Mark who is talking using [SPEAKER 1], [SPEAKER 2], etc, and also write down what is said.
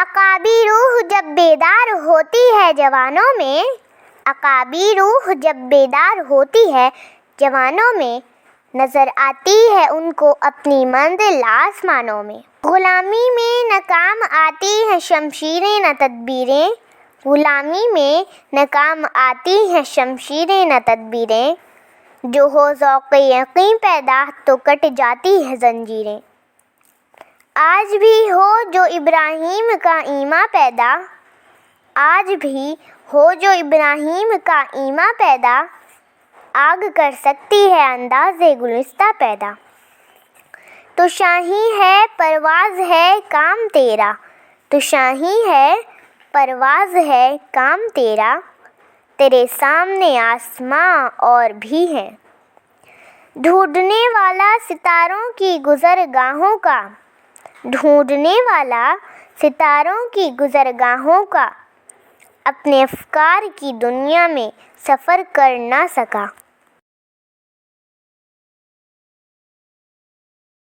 [SPEAKER 1] عقابی روح جب بیدار ہوتی ہے جوانوں میں، عقابی روح جب بیدار ہوتی ہے جوانوں میں، نظر آتی ہے ان کو اپنی منزل آسمانوں میں۔ غلامی میں ناکام آتی ہیں شمشیریں نہ تدبیریں، غلامی میں ناکام آتی ہیں شمشیریں نہ تدبیریں، جو ہو ذوق یقین پیدا تو کٹ جاتی ہیں زنجیریں۔ آج بھی ہو جو ابراہیم کا ایمان پیدا، آج بھی ہو جو ابراہیم کا ایمان پیدا، آگ کر سکتی ہے انداز گلستہ پیدا۔ تو شاہی ہے پرواز ہے کام تیرا، تو شاہی ہے پرواز ہے کام تیرا، تیرے سامنے آسماں اور بھی ہیں۔ ڈھونڈنے والا ستاروں کی گزرگاہوں کا، ڈھونڈنے والا ستاروں کی گزرگاہوں کا، اپنے افکار کی دنیا میں سفر کر نہ سکا۔